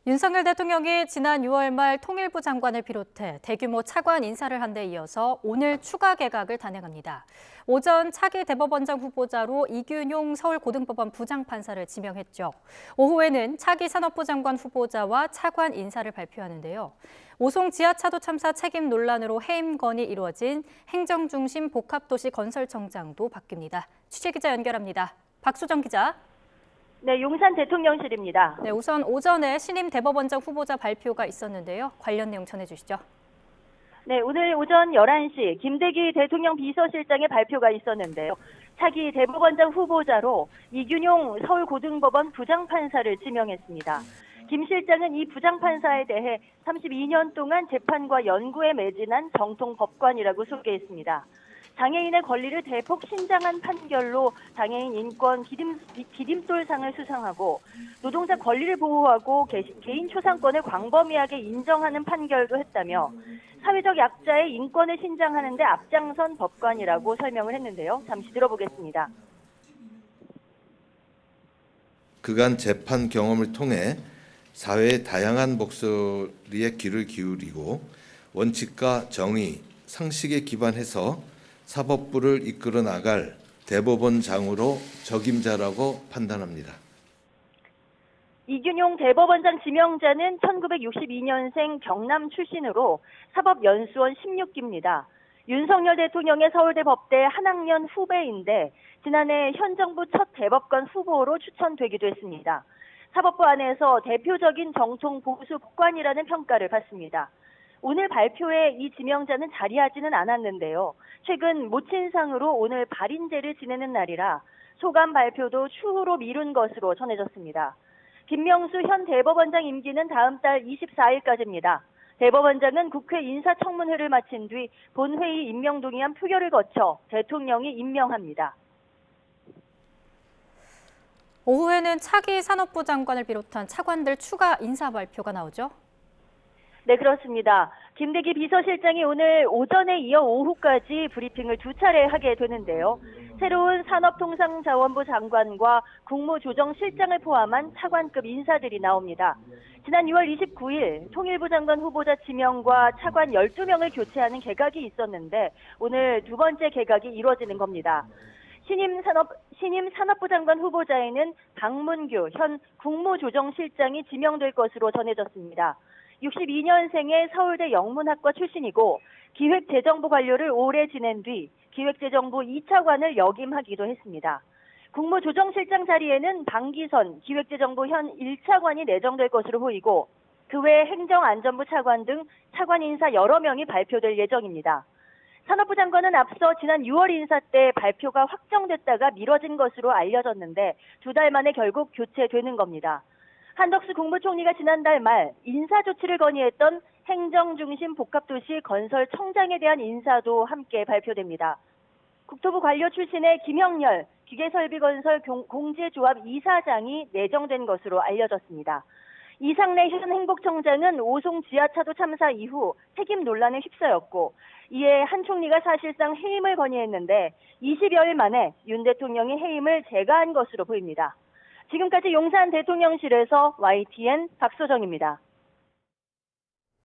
윤석열 대통령이 지난 6월 말 통일부 장관을 비롯해 대규모 차관 인사를 한 데 이어서 오늘 추가 개각을 단행합니다. 오전 차기 대법원장 후보자로 이균용 서울고등법원 부장판사를 지명했죠. 오후에는 차기 산업부 장관 후보자와 차관 인사를 발표하는데요. 오송 지하차도 참사 책임 논란으로 해임 건이 이루어진 행정중심 복합도시 건설청장도 바뀝니다. 취재기자 연결합니다. 박수정 기자. 네, 용산 대통령실입니다. 네, 우선 오전에 신임 대법원장 후보자 발표가 있었는데요. 관련 내용 전해주시죠. 네, 오늘 오전 11시 김대기 대통령 비서실장의 발표가 있었는데요. 차기 대법원장 후보자로 이균용 서울고등법원 부장판사를 지명했습니다. 김 실장은 이 부장판사에 대해 32년 동안 재판과 연구에 매진한 정통 법관이라고 소개했습니다. 장애인의 권리를 대폭 신장한 판결로 장애인 인권 디딤돌상을 수상하고 노동자 권리를 보호하고 개인 초상권을 광범위하게 인정하는 판결도 했다며 사회적 약자의 인권을 신장하는 데 앞장선 법관이라고 설명을 했는데요. 잠시 들어보겠습니다. 그간 재판 경험을 통해 사회의 다양한 목소리에 귀를 기울이고 원칙과 정의, 상식에 기반해서 사법부를 이끌어 나갈 대법원장으로 적임자라고 판단합니다. 이균용 대법원장 지명자는 1962년생 경남 출신으로 사법연수원 16기입니다. 윤석열 대통령의 서울대 법대 한 학년 후배인데 지난해 현 정부 첫 대법관 후보로 추천되기도 했습니다. 사법부 안에서 대표적인 정통 보수 법관이라는 평가를 받습니다. 오늘 발표에 이 지명자는 자리하지는 않았는데요. 최근 모친상으로 오늘 발인제를 지내는 날이라 소감 발표도 추후로 미룬 것으로 전해졌습니다. 김명수 현 대법원장 임기는 다음 달 24일까지입니다. 대법원장은 국회 인사청문회를 마친 뒤 본회의 임명동의안 표결을 거쳐 대통령이 임명합니다. 오후에는 차기 산업부 장관을 비롯한 차관들 추가 인사 발표가 나오죠. 네, 그렇습니다. 김대기 비서실장이 오늘 오전에 이어 오후까지 브리핑을 두 차례 하게 되는데요. 새로운 산업통상자원부 장관과 국무조정실장을 포함한 차관급 인사들이 나옵니다. 지난 6월 29일 통일부 장관 후보자 지명과 차관 12명을 교체하는 개각이 있었는데 오늘 두 번째 개각이 이루어지는 겁니다. 신임 산업부 장관 후보자에는 박문규 현 국무조정실장이 지명될 것으로 전해졌습니다. 62년생의 서울대 영문학과 출신이고 기획재정부 관료를 오래 지낸 뒤 기획재정부 2차관을 역임하기도 했습니다. 국무조정실장 자리에는 방기선 기획재정부 현 1차관이 내정될 것으로 보이고 그 외 행정안전부 차관 등 차관 인사 여러 명이 발표될 예정입니다. 산업부 장관은 앞서 지난 6월 인사 때 발표가 확정됐다가 미뤄진 것으로 알려졌는데 두 달 만에 결국 교체되는 겁니다. 한덕수 국무총리가 지난달 말 인사 조치를 건의했던 행정중심 복합도시 건설청장에 대한 인사도 함께 발표됩니다. 국토부 관료 출신의 김형렬 기계설비건설 공제조합 이사장이 내정된 것으로 알려졌습니다. 이상래 현 행복청장은 오송 지하차도 참사 이후 책임 논란에 휩싸였고 이에 한 총리가 사실상 해임을 건의했는데 20여일 만에 윤 대통령이 해임을 제거한 것으로 보입니다. 지금까지 용산 대통령실에서 YTN 박소정입니다.